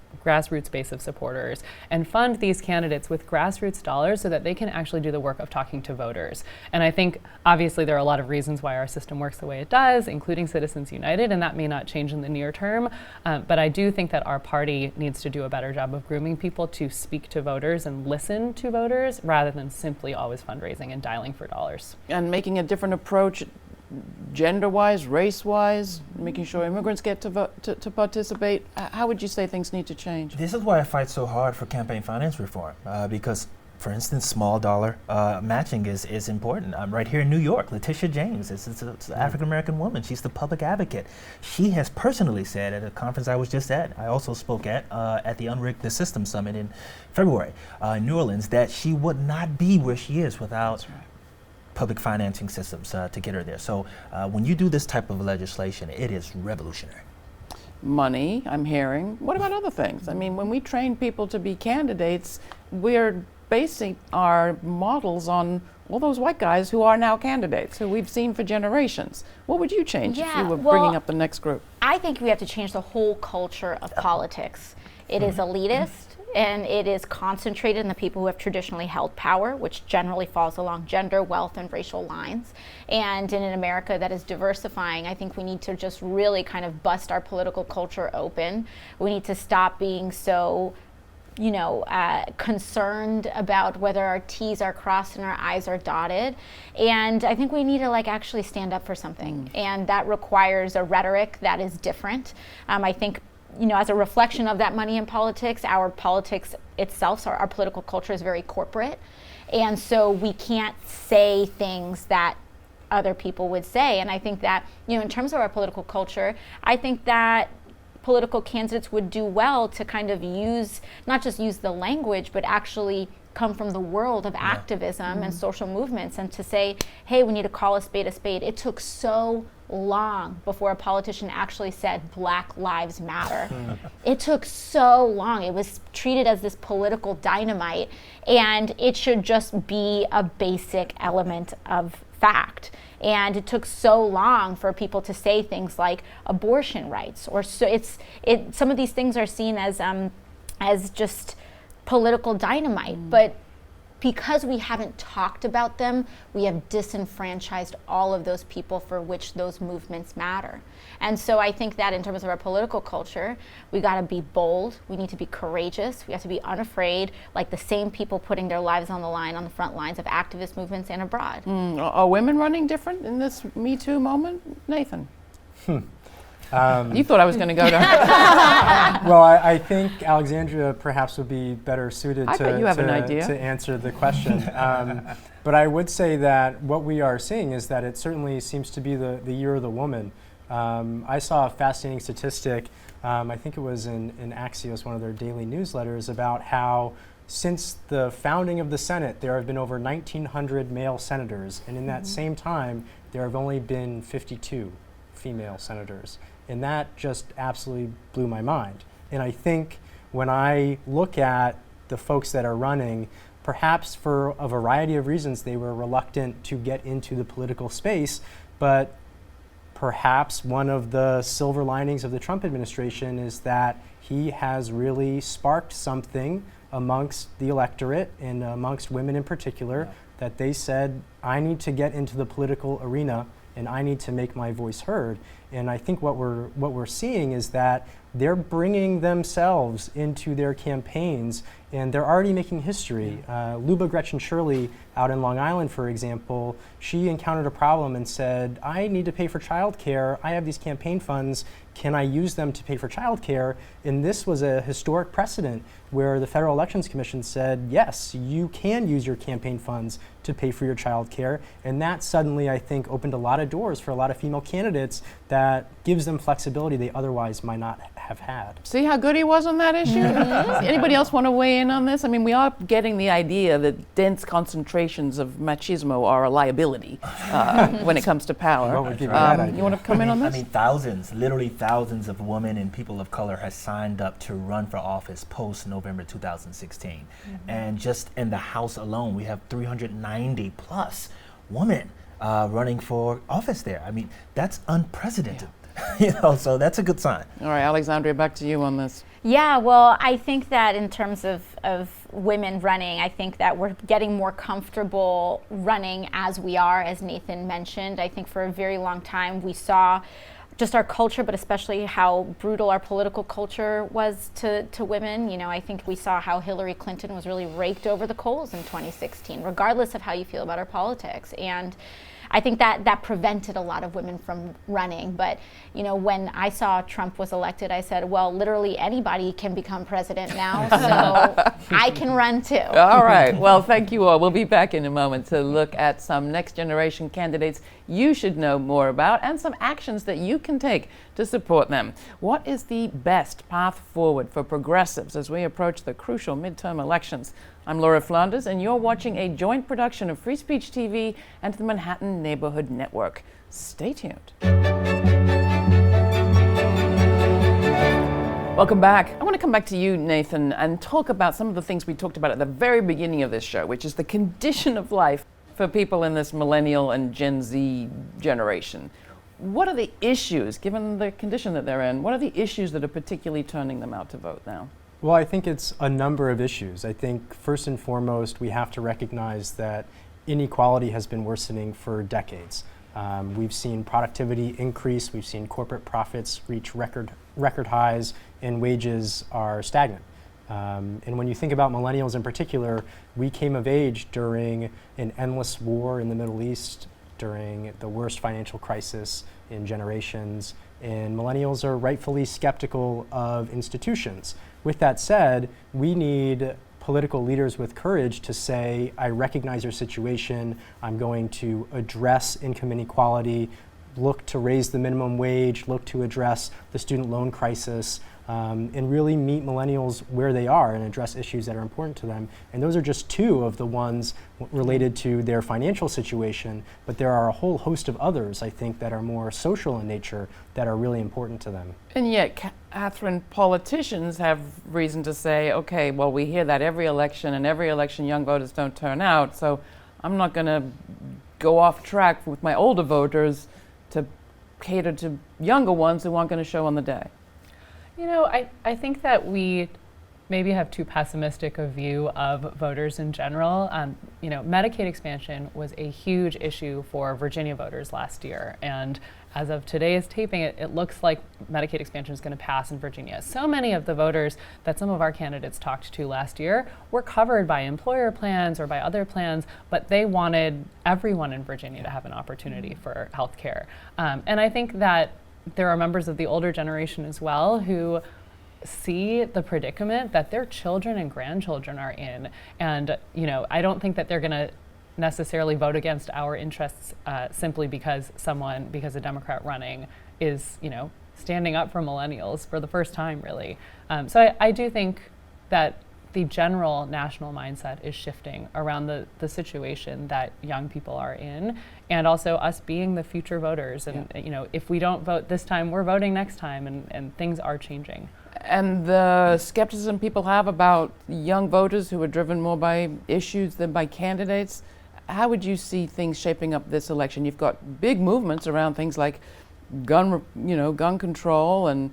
base of supporters and fund these candidates with grassroots dollars so that they can actually do the work of talking to voters. And I think obviously there are a lot of reasons why our system works the way it does, including Citizens United, and that may not change in the near term. But I do think that our party needs to do a better job of grooming people to speak to voters and listen to voters rather than simply always fundraising and dialing for dollars. And making a different approach, gender-wise, race-wise, making sure immigrants get to participate. How would you say things need to change? This is why I fight so hard for campaign finance reform, because, for instance, small dollar matching is important. Right here in New York, Letitia James is an African-American woman. She's the public advocate. She has personally said at a conference I was just at, I also spoke at the Unrig the System Summit in February in New Orleans, that she would not be where she is without public financing systems to get her there. So when you do this type of legislation, it is revolutionary. Money, I'm hearing. What about other things? I mean, when we train people to be candidates, we're basing our models on all those white guys who are now candidates, who we've seen for generations. What would you change if you were bringing up the next group? I think we have to change the whole culture of politics. It is elitist, and it is concentrated in the people who have traditionally held power, which generally falls along gender, wealth, and racial lines. And in an America that is diversifying, I think we need to just really kind of bust our political culture open. We need to stop being so concerned about whether our T's are crossed and our I's are dotted. And I think we need to actually stand up for something. And that requires a rhetoric that is different. I think as a reflection of that money in politics, our politics itself, our political culture is very corporate. And so we can't say things that other people would say. And I think that, in terms of our political culture, I think that political candidates would do well to kind of not just use the language, but actually come from the world of activism and social movements, and to say, hey, we need to call a spade a spade. It took so long before a politician actually said Black Lives Matter. It took so long. It was treated as this political dynamite, and it should just be a basic element of fact. And it took so long for people to say things like abortion rights, or some of these things are seen as just political dynamite, but because we haven't talked about them, we have disenfranchised all of those people for which those movements matter. And so I think that in terms of our political culture, we got to be bold, we need to be courageous, we have to be unafraid, like the same people putting their lives on the line on the front lines of activist movements and abroad. Are women running different in this Me Too moment, Nathan? You thought I was going to go to Well, I think Alexandria perhaps would be better suited to answer the question. But I would say that what we are seeing is that it certainly seems to be the year of the woman. I saw a fascinating statistic, I think it was in Axios, one of their daily newsletters, about how since the founding of the Senate, there have been over 1,900 male senators, and in that same time, there have only been 52 female senators. And that just absolutely blew my mind. And I think when I look at the folks that are running, perhaps for a variety of reasons, they were reluctant to get into the political space, but perhaps one of the silver linings of the Trump administration is that he has really sparked something amongst the electorate and amongst women in particular, that they said, I need to get into the political arena and I need to make my voice heard. And I think what we're seeing is that they're bringing themselves into their campaigns, and they're already making history. Luba Gretchen Shirley out in Long Island, for example, she encountered a problem and said, I need to pay for childcare. I have these campaign funds. Can I use them to pay for childcare? And this was a historic precedent where the Federal Elections Commission said, yes, you can use your campaign funds to pay for your childcare. And that suddenly, I think, opened a lot of doors for a lot of female candidates that gives them flexibility they otherwise might not have had. See how good he was on that issue? Anybody else want to weigh in on this? I mean, we are getting the idea that dense concentrations of machismo are a liability when it comes to power. What would give you that idea? You want to come in on this? I mean, thousands, literally thousands of women and people of color have signed up to run for office post-November 2016. And just in the House alone, we have 390 plus women running for office there. I mean, that's unprecedented. You know, so that's a good sign. All right, Alexandria, back to you on this. Yeah, well, I think that in terms of women running, I think that we're getting more comfortable running as we are, as Nathan mentioned. I think for a very long time we saw just our culture, but especially how brutal our political culture was to women. You know, I think we saw how Hillary Clinton was really raked over the coals in 2016, regardless of how you feel about our politics. And I think that prevented a lot of women from running. But, you know, when I saw Trump was elected, I said, well, literally anybody can become president now, so I can run too. All right. Well, thank you all. We'll be back in a moment to look at some next generation candidates you should know more about and some actions that you can take to support them. What is the best path forward for progressives as we approach the crucial midterm elections? I'm Laura Flanders, and you're watching a joint production of Free Speech TV and the Manhattan Neighborhood Network. Stay tuned. Welcome back. I want to come back to you, Nathan, and talk about some of the things we talked about at the very beginning of this show, which is the condition of life for people in this millennial and Gen Z generation. What are the issues, given the condition that they're in, what are the issues that are particularly turning them out to vote now? Well, I think it's a number of issues. I think first and foremost, we have to recognize that inequality has been worsening for decades. We've seen productivity increase, we've seen corporate profits reach record highs, and wages are stagnant. And when you think about millennials in particular, we came of age during an endless war in the Middle East, during the worst financial crisis in generations, and millennials are rightfully skeptical of institutions. With that said, we need political leaders with courage to say, I recognize your situation, I'm going to address income inequality, look to raise the minimum wage, look to address the student loan crisis, and really meet millennials where they are and address issues that are important to them. And those are just two of the ones related to their financial situation, but there are a whole host of others, I think, that are more social in nature that are really important to them. And yet, Catherine, politicians have reason to say, okay, well, we hear that every election, and every election young voters don't turn out, so I'm not going to go off track with my older voters to cater to younger ones who aren't going to show on the day. You know, I think that we maybe have too pessimistic a view of voters in general. You know, Medicaid expansion was a huge issue for Virginia voters last year. And as of today's taping, it looks like Medicaid expansion is going to pass in Virginia. So many of the voters that some of our candidates talked to last year were covered by employer plans or by other plans, but they wanted everyone in Virginia to have an opportunity for health care. And I think that there are members of the older generation as well who see the predicament that their children and grandchildren are in. And, you know, I don't think that they're going to necessarily vote against our interests simply because a Democrat running is, you know, standing up for millennials for the first time, really. So I do think that the general national mindset is shifting around the situation that young people are in, and also us being the future voters. And you know, if we don't vote this time, we're voting next time, and things are changing. And the skepticism people have about young voters who are driven more by issues than by candidates, how would you see things shaping up this election? You've got big movements around things like gun control, and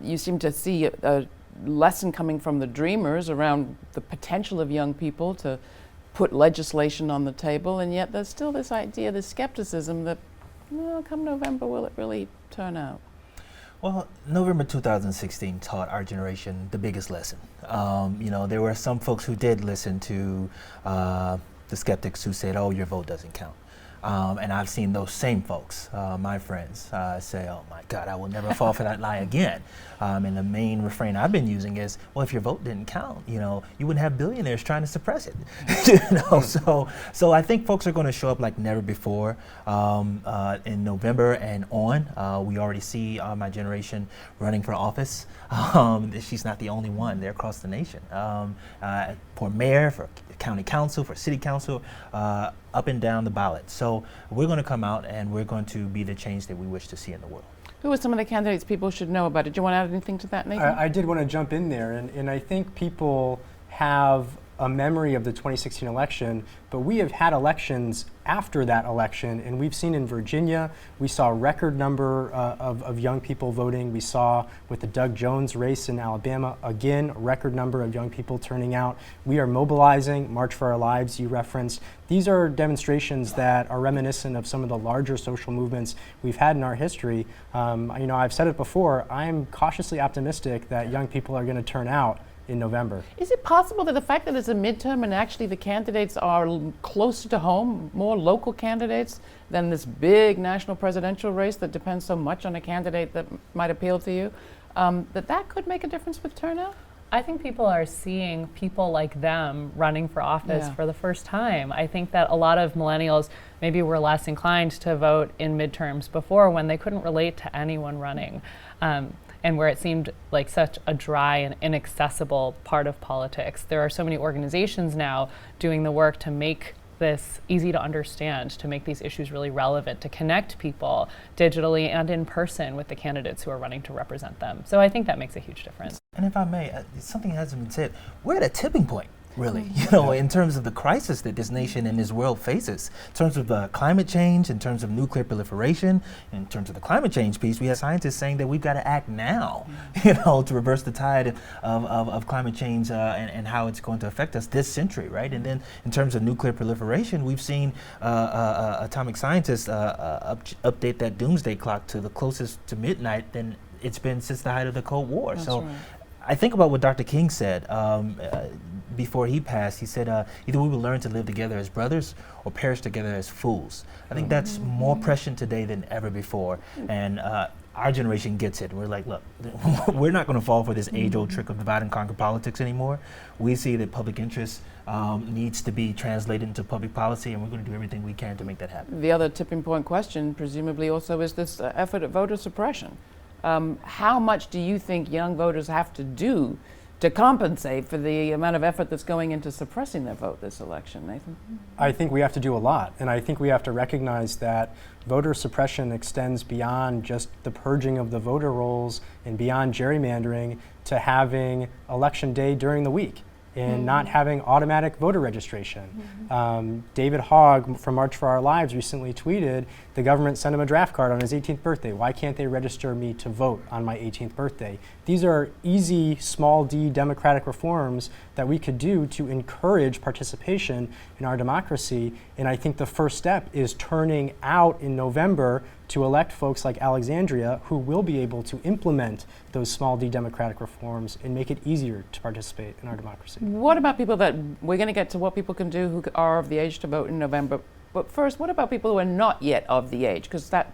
you seem to see a lesson coming from the Dreamers around the potential of young people to put legislation on the table, and yet there's still this idea, this skepticism that, well, come November, will it really turn out? Well, November 2016 taught our generation the biggest lesson. You know, there were some folks who did listen to the skeptics who said, oh, your vote doesn't count. And I've seen those same folks, my friends, say, "Oh my God, I will never fall for that lie again." And the main refrain I've been using is, "Well, if your vote didn't count, you wouldn't have billionaires trying to suppress it." So I think folks are going to show up like never before in November and on. We already see my generation running for office. She's not the only one; they're across the nation. For mayor, for county council, for city council, up and down the ballot. So we're going to come out and we're going to be the change that we wish to see in the world. Who are some of the candidates people should know about? Did you want to add anything to that, Nathan? I did want to jump in there, and I think people have a memory of the 2016 election, but we have had elections after that election, and we've seen in Virginia, we saw a record number of young people voting. We saw with the Doug Jones race in Alabama, again, a record number of young people turning out. We are mobilizing, March for Our Lives, you referenced. These are demonstrations that are reminiscent of some of the larger social movements we've had in our history. I've said it before, I'm cautiously optimistic that young people are going to turn out in November. Is it possible that the fact that it's a midterm and actually the candidates are closer to home, more local candidates than this big national presidential race that depends so much on a candidate that might appeal to you, that could make a difference with turnout? I think people are seeing people like them running for office for the first time. I think that a lot of millennials maybe were less inclined to vote in midterms before when they couldn't relate to anyone running. And where it seemed like such a dry and inaccessible part of politics. There are so many organizations now doing the work to make this easy to understand, to make these issues really relevant, to connect people digitally and in person with the candidates who are running to represent them. So I think that makes a huge difference. And if I may, something hasn't been said. We're at a tipping point, really, in terms of the crisis that this nation and this world faces, in terms of climate change, in terms of nuclear proliferation, in terms of the climate change piece. We have scientists saying that we've got to act now, to reverse the tide of climate change and how it's going to affect us this century, right? And then in terms of nuclear proliferation, we've seen atomic scientists update that doomsday clock to the closest to midnight than it's been since the height of the Cold War. That's so. Right. I think about what Dr. King said before he passed. He said, either we will learn to live together as brothers or perish together as fools. I think that's more prescient today than ever before. And our generation gets it. We're like, look, we're not going to fall for this age-old trick of divide and conquer politics anymore. We see that public interest needs to be translated into public policy, and we're going to do everything we can to make that happen. The other tipping point question, presumably, also is this effort at voter suppression. How much do you think young voters have to do to compensate for the amount of effort that's going into suppressing their vote this election, Nathan? I think we have to do a lot, and I think we have to recognize that voter suppression extends beyond just the purging of the voter rolls and beyond gerrymandering to having election day during the week and not having automatic voter registration. David Hogg from March for Our Lives recently tweeted, the government sent him a draft card on his 18th birthday. Why can't they register me to vote on my 18th birthday? These are easy, small d democratic reforms that we could do to encourage participation in our democracy. And I think the first step is turning out in November to elect folks like Alexandria who will be able to implement those small d democratic reforms and make it easier to participate in our democracy. What about people that, we're going to get to what people can do who are of the age to vote in November, but first, what about people who are not yet of the age? Because that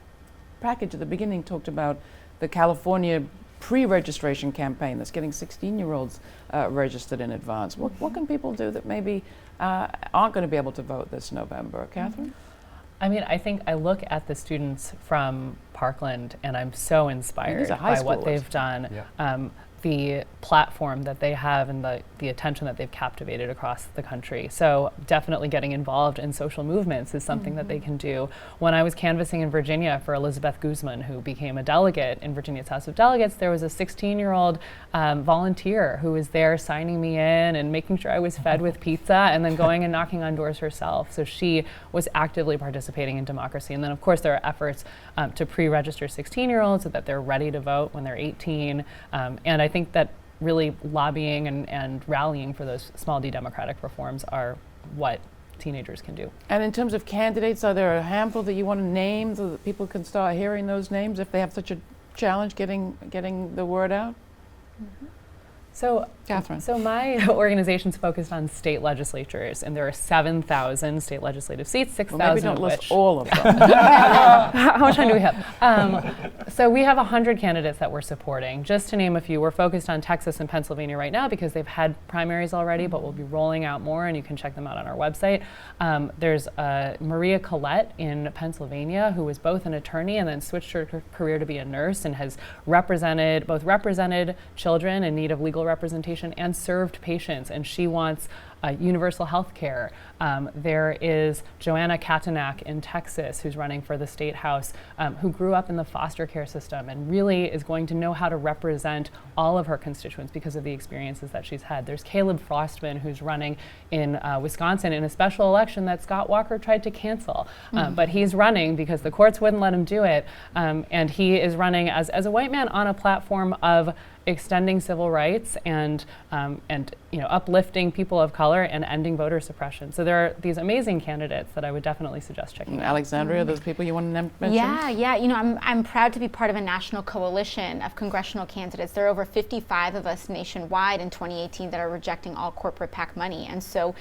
package at the beginning talked about the California pre-registration campaign that's getting 16-year-olds registered in advance. What can people do that maybe aren't going to be able to vote this November? Catherine? I mean, I think I look at the students from Parkland and I'm so inspired by what they've done. Yeah. The platform that they have and the attention that they've captivated across the country. So definitely getting involved in social movements is something that they can do. When I was canvassing in Virginia for Elizabeth Guzman, who became a delegate in Virginia's House of Delegates, there was a 16-year-old volunteer who was there signing me in and making sure I was fed with pizza and then going and knocking on doors herself. So she was actively participating in democracy. And then of course there are efforts to pre-register 16-year-olds so that they're ready to vote when they're 18. And I think that really lobbying and rallying for those small d democratic reforms are what teenagers can do. And in terms of candidates, are there a handful that you want to name so that people can start hearing those names if they have such a challenge getting the word out? So, Catherine. So my organization's focused on state legislatures, and there are 7,000 state legislative seats, 6,000 well, maybe don't of list which. all of them. How much time do we have? So we have 100 candidates that we're supporting. Just to name a few, we're focused on Texas and Pennsylvania right now because they've had primaries already, but we'll be rolling out more, and you can check them out on our website. There's Maria Collette in Pennsylvania, who was both an attorney and then switched her career to be a nurse, and has represented children in need of legal representation and served patients, and she wants universal health care. There is Joanna Katanak in Texas, who's running for the state house, who grew up in the foster care system and really is going to know how to represent all of her constituents because of the experiences that she's had. There's Caleb Frostman, who's running in Wisconsin in a special election that Scott Walker tried to cancel. But he's running because the courts wouldn't let him do it. And he is running as a white man on a platform of extending civil rights and uplifting people of color and ending voter suppression. So there are these amazing candidates that I would definitely suggest checking out. Alexandria, those people you want to mention? Yeah. I'm proud to be part of a national coalition of congressional candidates. There are over 55 of us nationwide in 2018 that are rejecting all corporate PAC money. And so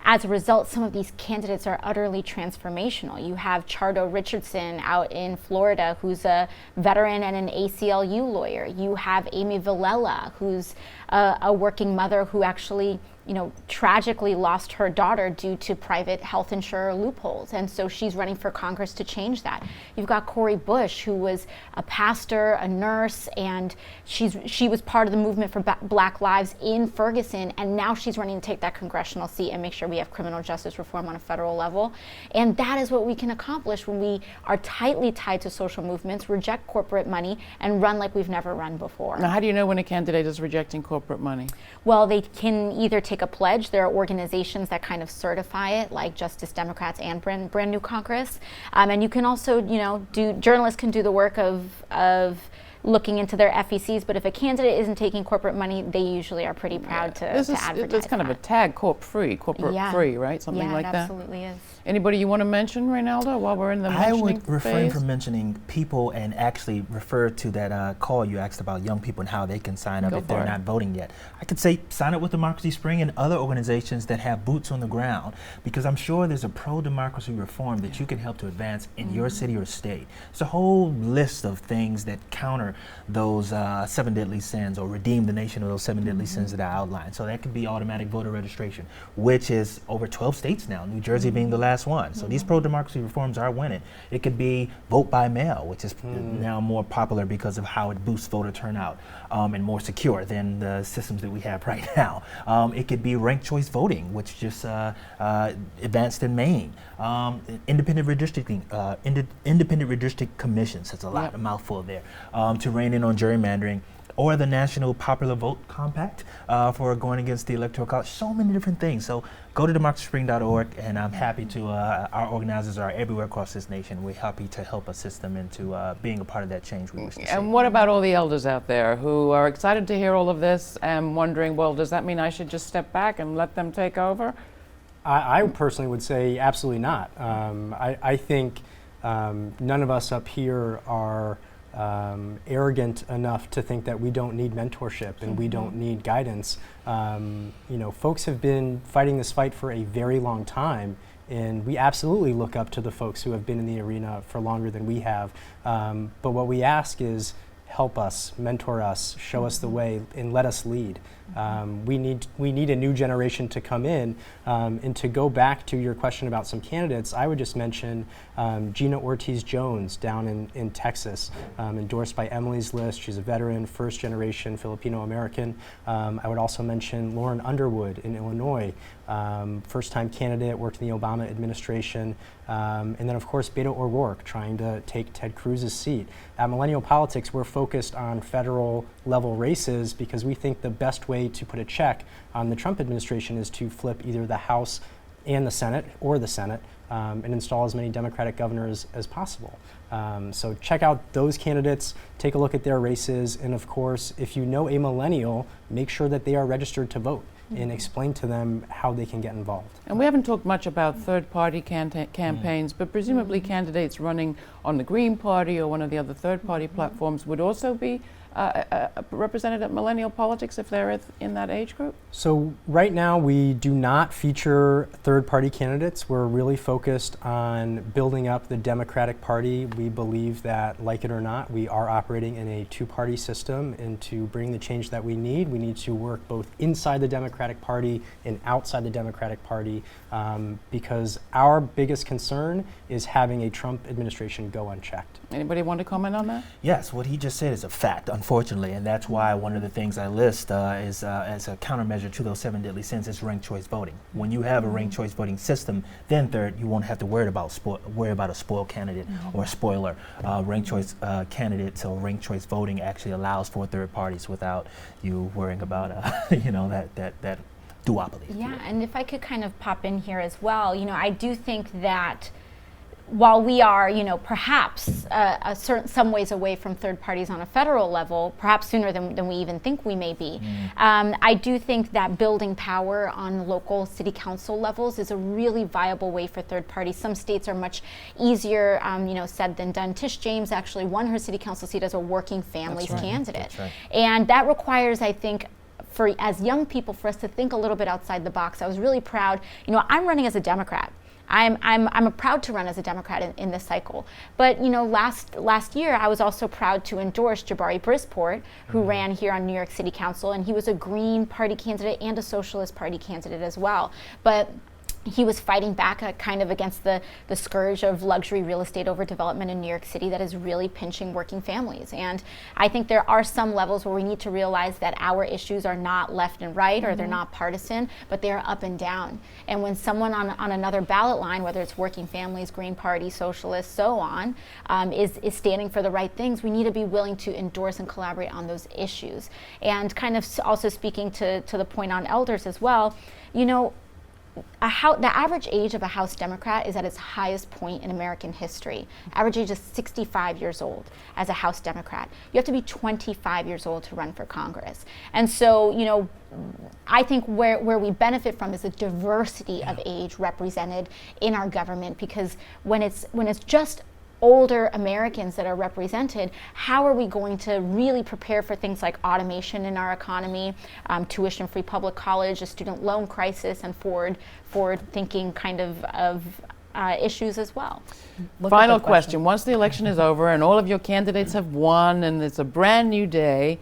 as a result, some of these candidates are utterly transformational. You have Chardo Richardson out in Florida, who's a veteran and an ACLU lawyer. You have Amy Villela, who's a working mother who actually tragically lost her daughter due to private health insurer loopholes. And so she's running for Congress to change that. You've got Cori Bush, who was a pastor, a nurse, and she was part of the movement for Black Lives in Ferguson, and now she's running to take that congressional seat and make sure we have criminal justice reform on a federal level. And that is what we can accomplish when we are tightly tied to social movements, reject corporate money, and run like we've never run before. Now, how do you know when a candidate is rejecting corporate money? Well, they can either take a pledge. There are organizations that kind of certify it, like Justice Democrats and Brand New Congress. And you can also, journalists can do the work of looking into their FECs, but if a candidate isn't taking corporate money, they usually are pretty proud to advertise. It's kind of a tag, corporate free, right? Something like that. Yeah, it absolutely is. Anybody you want to mention, Renaldo, while we're in the mentioning I would refrain phase? from mentioning people and actually refer to that call you asked about young people and how they can sign up if they're not voting yet. I could say sign up with Democracy Spring and other organizations that have boots on the ground, because I'm sure there's a pro-democracy reform that you can help to advance in your city or state. It's a whole list of things that counter those 7 deadly sins or redeem the nation of those 7 deadly sins that I outlined. So that could be automatic voter registration, which is over 12 states now, New Jersey being the last one. So these pro-democracy reforms are winning. It could be vote by mail, which is now more popular because of how it boosts voter turnout and more secure than the systems that we have right now. It could be ranked choice voting, which just advanced in Maine. Independent redistricting, independent redistrict commissions, that's a mouthful there, to rein in on gerrymandering, or the National Popular Vote Compact for going against the Electoral College. So many different things. So go to democracyspring.org, and I'm happy to, our organizers are everywhere across this nation. We're happy to help assist them into being a part of that change we wish to see. And what about all the elders out there who are excited to hear all of this and wondering, well, does that mean I should just step back and let them take over? I personally would say absolutely not. I think none of us up here are arrogant enough to think that we don't need mentorship and we don't need guidance. Folks have been fighting this fight for a very long time, and we absolutely look up to the folks who have been in the arena for longer than we have. But what we ask is, help us, mentor us, show us the way, and let us lead. We need a new generation to come in. And to go back to your question about some candidates, I would just mention Gina Ortiz-Jones down in Texas, endorsed by Emily's List. She's a veteran, first-generation Filipino-American. I would also mention Lauren Underwood in Illinois, first-time candidate, worked in the Obama administration. And then, of course, Beto O'Rourke, trying to take Ted Cruz's seat. At Millennial Politics, we're focused on federal-level races because we think the best way to put a check on the Trump administration is to flip either the House and the Senate, or the Senate, and install as many Democratic governors as possible. So check out those candidates, take a look at their races, and of course, if you know a millennial, make sure that they are registered to vote and explain to them how they can get involved. And we haven't talked much about third-party campaigns, but presumably candidates running on the Green Party or one of the other third-party platforms would also be represented at Millennial Politics if they're in that age group? So right now we do not feature third-party candidates. We're really focused on building up the Democratic Party. We believe that, like it or not, we are operating in a two-party system, and to bring the change that we need to work both inside the Democratic Party and outside the Democratic Party, because our biggest concern is having a Trump administration go unchecked. Anybody want to comment on that? Yes, what he just said is a fact, unfortunately, and that's why one of the things I list is as a countermeasure to those 7 deadly sins is ranked choice voting. When you have a ranked choice voting system, then third, you won't have to worry about a spoiled candidate or a spoiler. Ranked choice candidates or ranked choice voting actually allows for third parties without you worrying about that duopoly. Yeah, and if I could kind of pop in here as well, I do think that while we are, perhaps some ways away from third parties on a federal level, perhaps sooner than we even think we may be, I do think that building power on local city council levels is a really viable way for third parties. Some states are much easier, said than done. Tish James actually won her city council seat as a working families candidate. That's right. And that requires, I think, as young people, for us to think a little bit outside the box. I was really proud. I'm running as a Democrat. I'm proud to run as a Democrat in this cycle. But last year I was also proud to endorse Jabari Brisport, who ran here on New York City Council, and he was a Green Party candidate and a Socialist Party candidate as well. But he was fighting back kind of against the scourge of luxury real estate overdevelopment in New York City that is really pinching working families. And I think there are some levels where we need to realize that our issues are not left and right, or they're not partisan, but they are up and down. And when someone on another ballot line, whether it's working families, Green Party, Socialists, so on, is standing for the right things, we need to be willing to endorse and collaborate on those issues. And kind of also speaking to the point on elders as well, the average age of a House Democrat is at its highest point in American history. Average age is 65 years old as a House Democrat. You have to be 25 years old to run for Congress. And so, I think where we benefit from is the diversity of age represented in our government, because when it's just older Americans that are represented, how are we going to really prepare for things like automation in our economy, tuition-free public college, a student loan crisis, and forward-thinking kind of issues as well? Final question. Once the election is over and all of your candidates have won and it's a brand new day,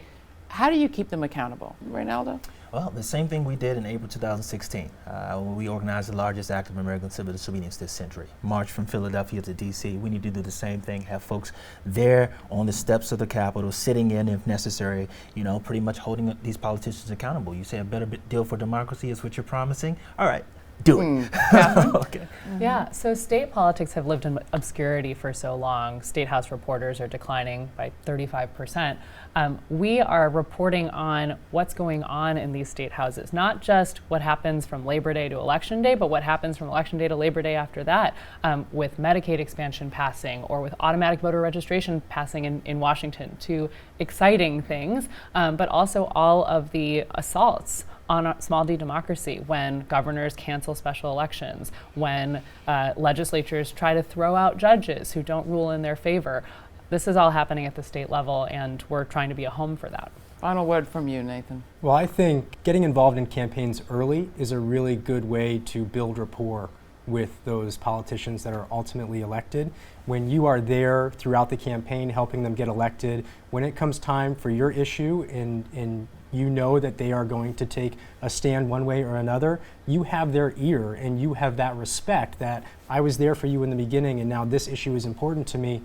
how do you keep them accountable? Renaldo? Well, the same thing we did in April 2016 when we organized the largest act of American civil disobedience this century. March from Philadelphia to D.C. We need to do the same thing, have folks there on the steps of the Capitol, sitting in if necessary, pretty much holding these politicians accountable. You say a better deal for democracy is what you're promising? All right. Do it. Okay. Yeah, so state politics have lived in obscurity for so long. State House reporters are declining by 35%. We are reporting on what's going on in these state houses, not just what happens from Labor Day to Election Day, but what happens from Election Day to Labor Day after that, with Medicaid expansion passing or with automatic voter registration passing in Washington, to exciting things, but also all of the assaults on small d democracy, when governors cancel special elections, when legislatures try to throw out judges who don't rule in their favor. This is all happening at the state level, and we're trying to be a home for that. Final word from you, Nathan. Well, I think getting involved in campaigns early is a really good way to build rapport with those politicians that are ultimately elected. When you are there throughout the campaign helping them get elected, when it comes time for your issue and you know that they are going to take a stand one way or another, you have their ear and you have that respect that I was there for you in the beginning and now this issue is important to me.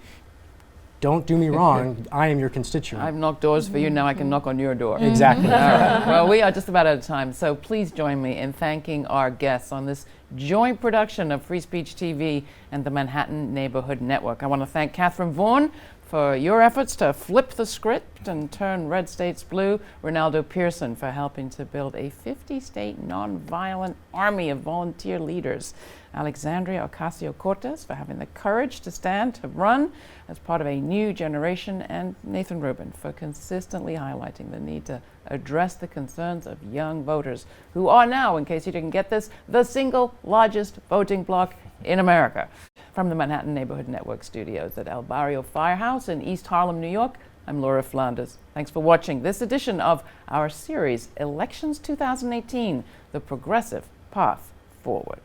Don't do me wrong, I am your constituent. I've knocked doors for you, now I can knock on your door. Exactly. All right. Well, we are just about out of time, so please join me in thanking our guests on this joint production of Free Speech TV and the Manhattan Neighborhood Network. I want to thank Catherine Vaughn for your efforts to flip the script and turn red states blue, Renaldo Pearson for helping to build a 50-state nonviolent army of volunteer leaders, Alexandria Ocasio-Cortez for having the courage to stand to run as part of a new generation, and Nathan Rubin for consistently highlighting the need to address the concerns of young voters who are now, in case you didn't get this, the single largest voting bloc in America. From the Manhattan Neighborhood Network studios at El Barrio Firehouse in East Harlem, New York, I'm Laura Flanders. Thanks for watching this edition of our series, Elections 2018, The Progressive Path Forward.